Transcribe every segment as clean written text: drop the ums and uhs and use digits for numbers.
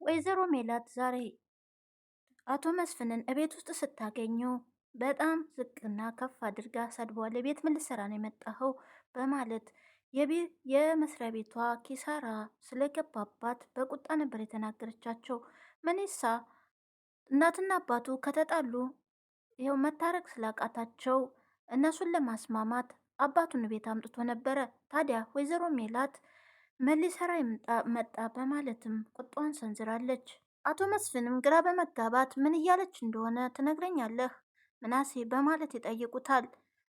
ወይዘሮ ሜላት ዛሬ አቶ መስፍንን እቤት ውስጥ ስታገኘው በጣም ዝቅና ከፍ አድርጋ ሰድቧል። የቤት ምን ልትሰራ ነው የመጣኸው? በማለት የመስሪያ ቤቷ ኪሳራ ስለገባባት በቁጣ ነበር የተናገረቻቸው። መኔሳ እናትና አባቱ ከተጣሉ ይኸው መታረቅ ስላቃታቸው እነሱን ለማስማማት አባቱን ቤት አምጥቶ ነበረ። ታዲያ ወይዘሮ ሜላት ምን ሊሰራ መጣ በማለትም ቁጣዋን ሰንዝራለች። አቶ መስፍንም ግራ በመጋባት ምን እያለች እንደሆነ ትነግረኛለህ ምናሴ በማለት ይጠይቁታል።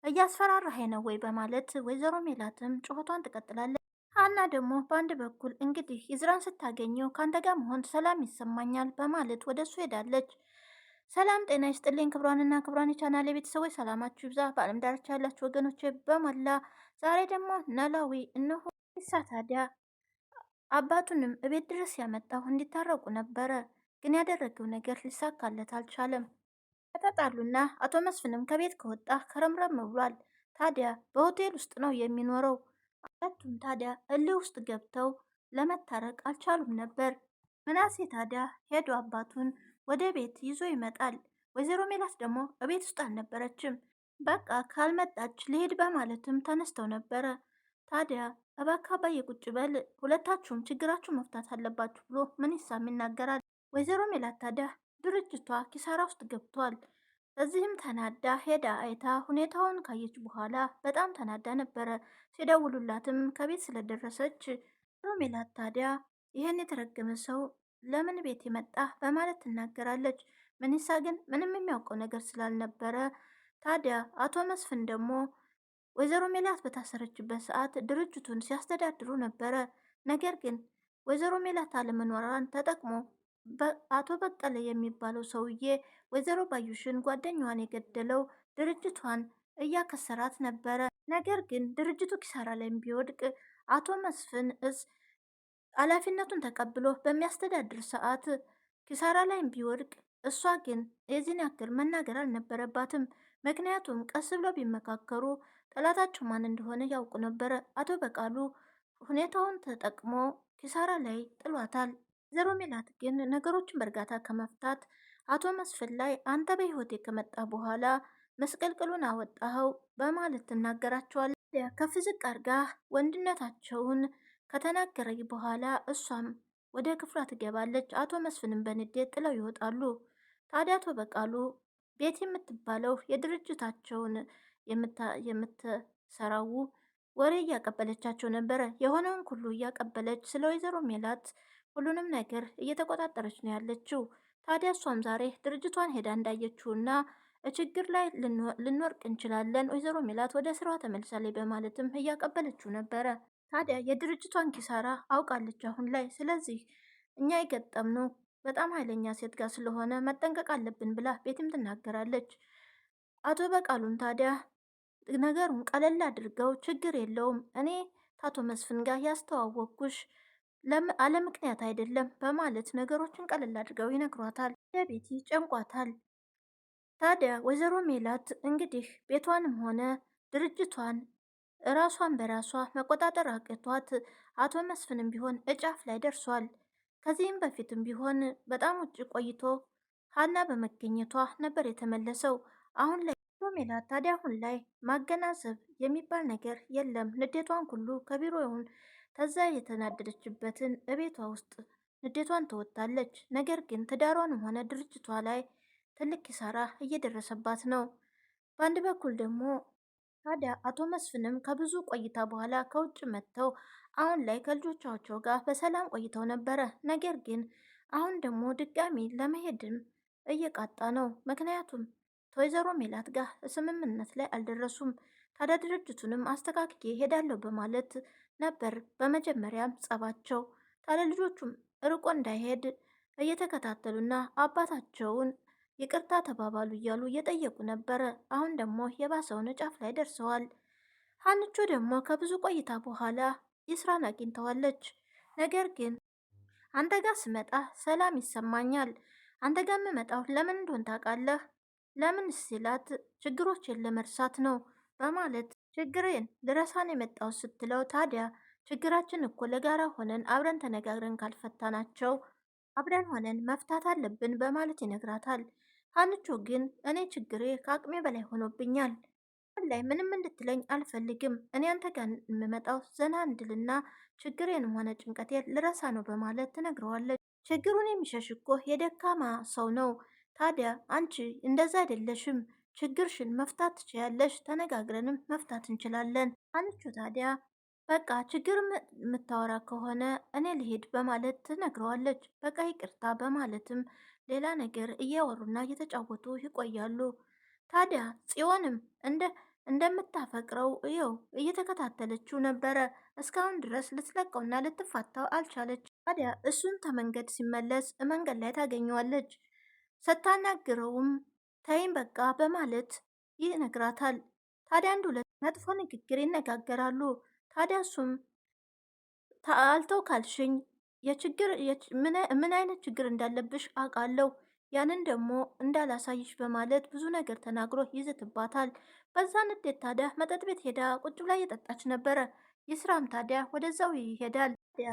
እያስፈራራኸኝ ነው ወይ በማለት ወይዘሮ ሜላትም ጩኸቷን ትቀጥላለች። ሀና ደግሞ በአንድ በኩል እንግዲህ ይዝራን ስታገኘው ከአንተ ጋር መሆን ሰላም ይሰማኛል በማለት ወደ እሱ ሄዳለች። ሰላም ጤና ይስጥልኝ ክብሯንና ክብሯን የቻናል የቤተሰቦች ሰላማችሁ ይብዛ። በአለም ዳርቻ ያላችሁ ወገኖች በሞላ ዛሬ ደግሞ ኖላዊ እነሆ ታዲያ አባቱንም እቤት ድረስ ያመጣው እንዲታረቁ ነበረ። ግን ያደረገው ነገር ሊሳካለት አልቻለም። ከተጣሉና አቶ መስፍንም ከቤት ከወጣ ከረምረም ብሏል። ታዲያ በሆቴል ውስጥ ነው የሚኖረው። ሁለቱም ታዲያ እልህ ውስጥ ገብተው ለመታረቅ አልቻሉም ነበር። ምናሴ ታዲያ ሄዶ አባቱን ወደ ቤት ይዞ ይመጣል። ወይዘሮ ሜላት ደግሞ እቤት ውስጥ አልነበረችም። በቃ ካልመጣች ልሄድ በማለትም ተነስተው ነበረ። ታዲያ እባክህ አባዬ ቁጭ በል፣ ሁለታችሁም ችግራችሁ መፍታት አለባችሁ ብሎ ምንሳም ይናገራል። ወይዘሮ ሜላት ታዲያ ድርጅቷ ኪሳራ ውስጥ ገብቷል። እዚህም ተናዳ ሄዳ አይታ ሁኔታውን ካየች በኋላ በጣም ተናዳ ነበረ። ሲደውሉላትም ከቤት ስለደረሰች ወይዘሮ ሜላት ታዲያ ይህን የተረገመ ሰው ለምን ቤት የመጣ በማለት ትናገራለች። ምንሳ ግን ምንም የሚያውቀው ነገር ስላልነበረ ታዲያ አቶ መስፍን ደግሞ ወይዘሮ ሜላት በታሰረችበት ሰዓት ድርጅቱን ሲያስተዳድሩ ነበረ። ነገር ግን ወይዘሮ ሜላት አለመኖሯን ተጠቅሞ አቶ በቀለ የሚባለው ሰውዬ ወይዘሮ ባዩሽን ጓደኛዋን የገደለው ድርጅቷን እያከሰራት ነበረ። ነገር ግን ድርጅቱ ኪሳራ ላይ ቢወድቅ አቶ መስፍን ኃላፊነቱን ተቀብሎ በሚያስተዳድር ሰዓት ኪሳራ ላይም ቢወድቅ እሷ ግን የዚህን ያክል መናገር አልነበረባትም። ምክንያቱም ቀስ ብለው ቢመካከሩ ጠላታቸው ማን እንደሆነ ያውቁ ነበረ። አቶ በቃሉ ሁኔታውን ተጠቅሞ ኪሳራ ላይ ጥሏታል። ወይዘሮ ሜላት ግን ነገሮችን በእርጋታ ከመፍታት አቶ መስፍን ላይ አንተ በህይወቴ ከመጣ በኋላ መስቀልቅሉን አወጣኸው በማለት ትናገራቸዋለች። ከፍ ዝቅ አርጋ ወንድነታቸውን ከተናገረኝ በኋላ እሷም ወደ ክፍሏ ትገባለች። አቶ መስፍንም በንዴት ጥለው ይወጣሉ። ታዲያ አቶ በቃሉ ቤት የምትባለው የድርጅታቸውን የምትሰራው ወሬ እያቀበለቻቸው ነበረ። የሆነውን ሁሉ እያቀበለች ስለ ወይዘሮ ሜላት ሁሉንም ነገር እየተቆጣጠረች ነው ያለችው። ታዲያ እሷም ዛሬ ድርጅቷን ሄዳ እንዳየችውና ችግር ላይ ልንወርቅ እንችላለን፣ ወይዘሮ ሜላት ወደ ስራዋ ተመልሳለች በማለትም እያቀበለችው ነበረ። ታዲያ የድርጅቷን ኪሳራ አውቃለች አሁን ላይ። ስለዚህ እኛ የገጠምነው በጣም ኃይለኛ ሴት ጋር ስለሆነ መጠንቀቅ አለብን ብላ ቤትም ትናገራለች። አቶ በቃሉም ታዲያ ነገሩን ቀለል አድርገው ችግር የለውም እኔ ከአቶ መስፍን ጋር ያስተዋወቅኩሽ አለ ምክንያት አይደለም በማለት ነገሮችን ቀለል አድርገው ይነግሯታል። ቤቲ ጨንቋታል። ታዲያ ወይዘሮ ሜላት እንግዲህ ቤቷንም ሆነ ድርጅቷን ራሷን በራሷ መቆጣጠር አቅቷት አቶ መስፍንም ቢሆን እጫፍ ላይ ደርሷል። ከዚህም በፊትም ቢሆን በጣም ውጭ ቆይቶ ሀና በመገኘቷ ነበር የተመለሰው። አሁን ላይ ሜላት ታዲያ አሁን ላይ ማገናዘብ የሚባል ነገር የለም። ንዴቷን ሁሉ ከቢሮውን ከዛ የተናደደችበትን እቤቷ ውስጥ ንዴቷን ትወጣለች። ነገር ግን ትዳሯንም ሆነ ድርጅቷ ላይ ትልቅ ኪሳራ እየደረሰባት ነው። በአንድ በኩል ደግሞ ታዲያ አቶ መስፍንም ከብዙ ቆይታ በኋላ ከውጭ መጥተው አሁን ላይ ከልጆቻቸው ጋር በሰላም ቆይተው ነበረ። ነገር ግን አሁን ደግሞ ድጋሚ ለመሄድም እየቃጣ ነው። ምክንያቱም ከወይዘሮ ሜላት ጋር ስምምነት ላይ አልደረሱም። ታዲያ ድርጅቱንም አስተካክዬ ሄዳለሁ በማለት ነበር በመጀመሪያም ጸባቸው። ታዲያ ልጆቹም ርቆ እንዳይሄድ እየተከታተሉና አባታቸውን ይቅርታ ተባባሉ እያሉ እየጠየቁ ነበረ። አሁን ደግሞ የባሰውን ጫፍ ላይ ደርሰዋል። ሀንቾ ደግሞ ከብዙ ቆይታ በኋላ ይስራን አግኝተዋለች። ነገር ግን አንተ ጋር ስመጣ ሰላም ይሰማኛል። አንተ ጋር የምመጣው ለምን እንደሆን ታውቃለህ? ለምን ሲላት ችግሮችን ለመርሳት ነው በማለት ችግሬን ልረሳን የመጣው ስትለው፣ ታዲያ ችግራችን እኮ ለጋራ ሆነን አብረን ተነጋግረን ካልፈታናቸው አብረን ሆነን መፍታት አለብን በማለት ይነግራታል። ሀንቾ ግን እኔ ችግሬ ከአቅሜ በላይ ሆኖብኛል። አሁን ላይ ምንም እንድትለኝ አልፈልግም። እኔ አንተ ጋር የምመጣው ዘና እንድልና ችግሬንም ሆነ ጭንቀቴን ልረሳ ነው በማለት ትነግረዋለች። ችግሩን የሚሸሽ እኮ የደካማ ሰው ነው። ታዲያ አንቺ እንደዛ አይደለሽም። ችግርሽን መፍታት ትችያለሽ። ተነጋግረንም መፍታት እንችላለን። አንቺ ታዲያ በቃ ችግር የምታወራ ከሆነ እኔ ልሄድ በማለት ትነግረዋለች። በቃ ይቅርታ በማለትም ሌላ ነገር እያወሩና እየተጫወቱ ይቆያሉ። ታዲያ ጽዮንም እንደምታፈቅረው ይኸው እየተከታተለችው ነበረ። እስካሁን ድረስ ልትለቀውና ልትፋታው አልቻለች። ታዲያ እሱን ከመንገድ ሲመለስ መንገድ ላይ ታገኘዋለች። ስታናግረውም ተይም በቃ በማለት ይነግራታል። ታዲያ አንድ ሁለት መጥፎ ንግግር ይነጋገራሉ። ታዲያ እሱም አልተው ካልሽኝ ምን አይነት ችግር እንዳለብሽ አውቃለሁ፣ ያንን ደግሞ እንዳላሳይሽ በማለት ብዙ ነገር ተናግሮ ይዝትባታል። በዛ ንዴት ታዲያ መጠጥ ቤት ሄዳ ቁጭ ብላ እየጠጣች ነበረ። ይስራም ታዲያ ወደዛው ይሄዳል። ታዲያ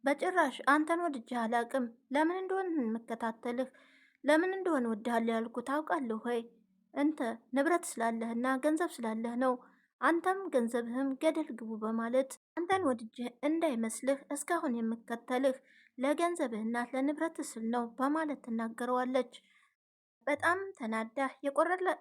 በጭራሽ አንተን ወድጄህ አላቅም፣ ለምን እንደሆን የምከታተልህ ለምን እንደሆነ ወድሃለሁ ያልኩ ታውቃለሁ ሆይ እንተ ንብረት ስላለህና ገንዘብ ስላለህ ነው። አንተም ገንዘብህም ገደል ግቡ በማለት አንተን ወድጄህ እንዳይመስልህ እስካሁን የምከተልህ ለገንዘብህና ለንብረት ስል ነው በማለት ትናገረዋለች። በጣም ተናዳ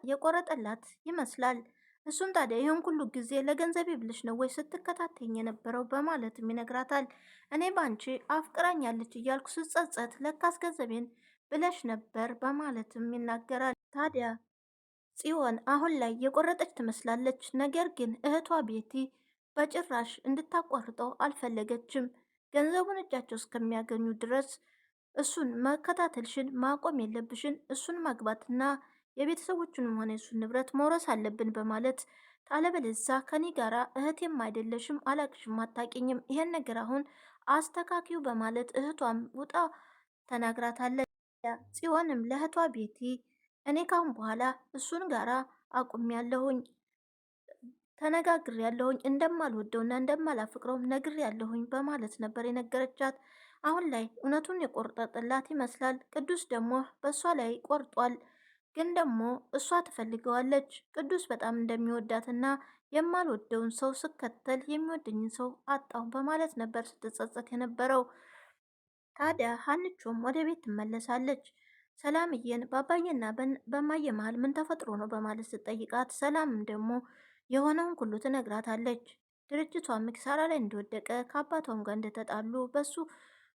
የቆረጠላት ይመስላል። እሱም ታዲያ ይህን ሁሉ ጊዜ ለገንዘቤ ብልሽ ነው ወይ ስትከታተኝ የነበረው በማለትም ይነግራታል። እኔ ባንቺ አፍቅራኛለች እያልኩ ስጸጸት ለካስ ገንዘቤን ብለሽ ነበር በማለትም ይናገራል። ታዲያ ጽዮን አሁን ላይ የቆረጠች ትመስላለች። ነገር ግን እህቷ ቤቲ በጭራሽ እንድታቋርጠው አልፈለገችም። ገንዘቡን እጃቸው እስከሚያገኙ ድረስ እሱን መከታተልሽን ማቆም የለብሽን፣ እሱን ማግባትና የቤተሰቦቹንም ሆነ የሱን ንብረት መውረስ አለብን በማለት ካለበለዛ ከኔ ጋራ እህቴም አይደለሽም፣ አላቅሽም፣ አታቂኝም፣ ይሄን ነገር አሁን አስተካኪው በማለት እህቷም ውጣ ተናግራታለች። ጽዮንም ለእህቷ ቤቲ እኔ ካሁን በኋላ እሱን ጋራ አቁሜያለሁኝ፣ ተነጋግሬያለሁኝ፣ እንደማልወደውና እንደማላፍቅረው ነግሬያለሁኝ በማለት ነበር የነገረቻት። አሁን ላይ እውነቱን የቆረጠላት ይመስላል። ቅዱስ ደግሞ በእሷ ላይ ቆርጧል። ግን ደግሞ እሷ ትፈልገዋለች። ቅዱስ በጣም እንደሚወዳትና የማልወደውን ሰው ስከተል የሚወደኝን ሰው አጣሁ በማለት ነበር ስትጸጸት የነበረው። ታዲያ ሀንቾም ወደ ቤት ትመለሳለች። ሰላምዬን በአባዬና በማየ መሀል ምን ተፈጥሮ ነው በማለት ስትጠይቃት፣ ሰላምም ደግሞ የሆነውን ሁሉ ትነግራታለች። ድርጅቷም ኪሳራ ላይ እንደወደቀ ከአባቷም ጋር እንደተጣሉ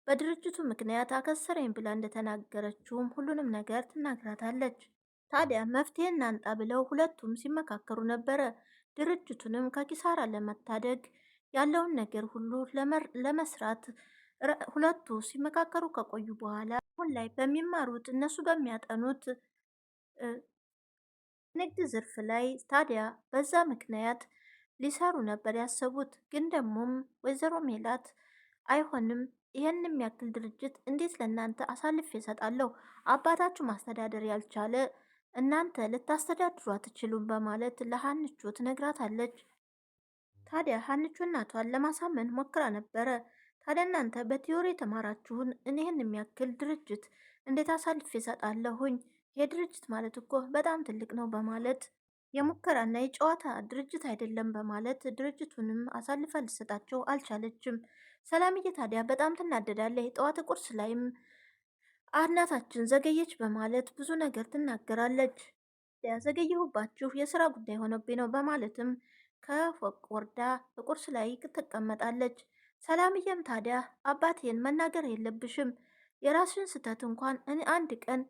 በድርጅቱ ምክንያት አከሰረኝ ብላ እንደተናገረችውም ሁሉንም ነገር ትናግራታለች። ታዲያ መፍትሄ እናንጣ ብለው ሁለቱም ሲመካከሩ ነበረ። ድርጅቱንም ከኪሳራ ለመታደግ ያለውን ነገር ሁሉ ለመስራት ሁለቱ ሲመካከሩ ከቆዩ በኋላ አሁን ላይ በሚማሩት እነሱ በሚያጠኑት ንግድ ዘርፍ ላይ ታዲያ በዛ ምክንያት ሊሰሩ ነበር ያሰቡት። ግን ደግሞም ወይዘሮ ሜላት አይሆንም፣ ይህን የሚያክል ድርጅት እንዴት ለእናንተ አሳልፌ እሰጣለሁ? አባታችሁ ማስተዳደር ያልቻለ እናንተ ልታስተዳድሩ አትችሉም በማለት ለሀንቾ ትነግራታለች። ታዲያ ሀንቾ እናቷን ለማሳመን ሞክራ ነበረ። ታዲያ እናንተ በቲዮሪ የተማራችሁን እኔህን የሚያክል ድርጅት እንዴት አሳልፌ እሰጣለሁኝ? ይህ ድርጅት ማለት እኮ በጣም ትልቅ ነው በማለት የሙከራና የጨዋታ ድርጅት አይደለም በማለት ድርጅቱንም አሳልፋ ልሰጣቸው አልቻለችም። ሰላምዬ ታዲያ በጣም ትናደዳለች። ጠዋት ቁርስ ላይም እናታችን ዘገየች በማለት ብዙ ነገር ትናገራለች። ያዘገየሁባችሁ የስራ ጉዳይ ሆነብኝ ነው በማለትም ከፎቅ ወርዳ ቁርስ ላይ ትቀመጣለች። ሰላምዬም ታዲያ አባቴን መናገር የለብሽም፣ የራስሽን ስህተት እንኳን እኔ አንድ ቀን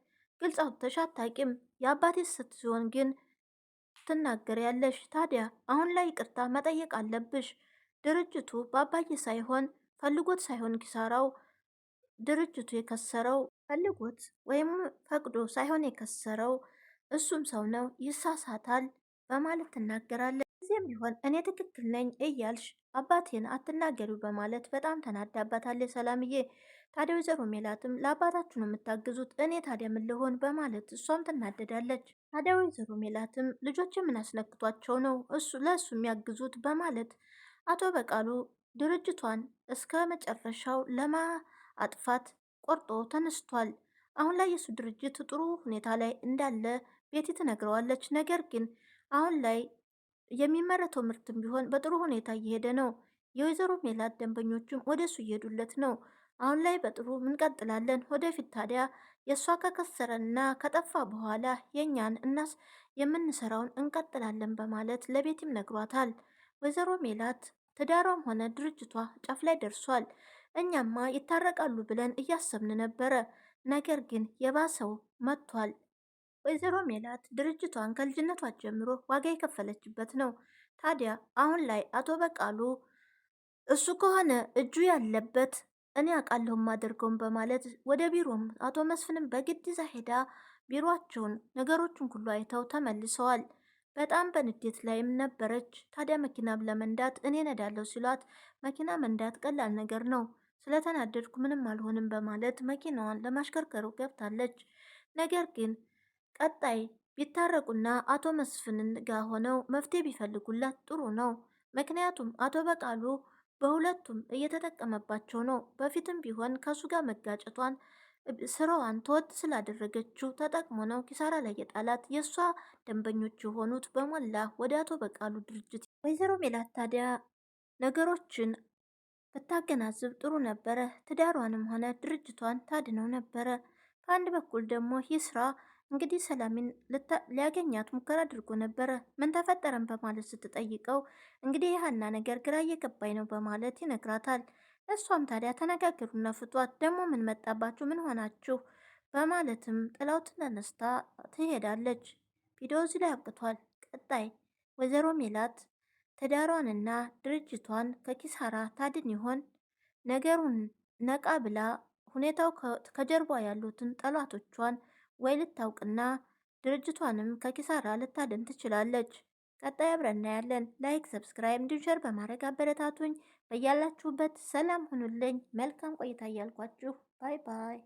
ግልጽ አውጥተሽ አታቂም፣ የአባቴ ስህተት ሲሆን ግን ትናገሪያለሽ። ታዲያ አሁን ላይ ይቅርታ መጠየቅ አለብሽ። ድርጅቱ በአባዬ ሳይሆን ፈልጎት ሳይሆን ኪሳራው ድርጅቱ የከሰረው ፈልጎት ወይም ፈቅዶ ሳይሆን የከሰረው እሱም ሰው ነው፣ ይሳሳታል በማለት ትናገራለች። እዚህም ቢሆን እኔ ትክክል ነኝ እያልሽ አባቴን አትናገሪው በማለት በጣም ተናዳባታለች ሰላምዬ። ታዲያ ወይዘሮ ሜላትም ለአባታችሁ ነው የምታግዙት፣ እኔ ታዲያ ምን ልሆን በማለት እሷም ትናደዳለች። ታዲያ ወይዘሮ ሜላትም ልጆች ምን አስነክቷቸው ነው ለእሱ የሚያግዙት በማለት አቶ በቃሉ ድርጅቷን እስከ መጨረሻው ለማጥፋት ቆርጦ ተነስቷል። አሁን ላይ የሱ ድርጅት ጥሩ ሁኔታ ላይ እንዳለ ቤቲ ትነግረዋለች። ነገር ግን አሁን ላይ የሚመረተው ምርትም ቢሆን በጥሩ ሁኔታ እየሄደ ነው። የወይዘሮ ሜላት ደንበኞችም ወደ እሱ እየሄዱለት ነው። አሁን ላይ በጥሩ እንቀጥላለን። ወደፊት ታዲያ የእሷ ከከሰረና ከጠፋ በኋላ የእኛን እናስ የምንሰራውን እንቀጥላለን በማለት ለቤቲም ነግሯታል። ወይዘሮ ሜላት ትዳሯም ሆነ ድርጅቷ ጫፍ ላይ ደርሷል። እኛማ ይታረቃሉ ብለን እያሰብን ነበረ፣ ነገር ግን የባሰው መጥቷል። ወይዘሮ ሜላት ድርጅቷን ከልጅነቷ ጀምሮ ዋጋ የከፈለችበት ነው። ታዲያ አሁን ላይ አቶ በቃሉ እሱ ከሆነ እጁ ያለበት እኔ አውቃለሁ የማደርገውን በማለት ወደ ቢሮም አቶ መስፍንም በግድ ይዛ ሄዳ ቢሮቸውን ነገሮችን ሁሉ አይተው ተመልሰዋል። በጣም በንዴት ላይም ነበረች። ታዲያ መኪናም ለመንዳት እኔ ነዳለሁ ሲሏት መኪና መንዳት ቀላል ነገር ነው፣ ስለተናደድኩ ምንም አልሆንም በማለት መኪናዋን ለማሽከርከሩ ገብታለች። ነገር ግን ቀጣይ ቢታረቁና አቶ መስፍንን ጋር ሆነው መፍትሄ ቢፈልጉላት ጥሩ ነው። ምክንያቱም አቶ በቃሉ በሁለቱም እየተጠቀመባቸው ነው። በፊትም ቢሆን ከሱ ጋር መጋጨቷን ስራዋን ተወጥ ስላደረገችው ተጠቅሞ ነው ኪሳራ ላይ የጣላት። የእሷ ደንበኞች የሆኑት በሞላ ወደ አቶ በቃሉ ድርጅት። ወይዘሮ ሜላት ታዲያ ነገሮችን ብታገናዝብ ጥሩ ነበረ። ትዳሯንም ሆነ ድርጅቷን ታድነው ነበረ። በአንድ በኩል ደግሞ ይህ ስራ እንግዲህ ሰላሚን ሊያገኛት ሙከራ አድርጎ ነበረ። ምን ተፈጠረን በማለት ስትጠይቀው እንግዲህ የሀና ነገር ግራ እየገባኝ ነው በማለት ይነግራታል። እሷም ታዲያ ተነጋገሩና ፍቷት፣ ደግሞ ምን መጣባችሁ? ምን ሆናችሁ? በማለትም ጥላው ተነስታ ትሄዳለች። ቪዲዮ እዚህ ላይ አብቅቷል። ቀጣይ ወይዘሮ ሜላት ትዳሯንና ድርጅቷን ከኪሳራ ታድን ይሆን? ነገሩን ነቃ ብላ ሁኔታው ከጀርባ ያሉትን ጠላቶቿን ወይ ልታውቅና ድርጅቷንም ከኪሳራ ልታድን ትችላለች። ቀጣይ አብረን እናያለን። ላይክ፣ ሰብስክራይብ እንዲሁም ሸር በማድረግ አበረታቱኝ። በያላችሁበት ሰላም ሁኑልኝ። መልካም ቆይታ እያልኳችሁ ባይ ባይ።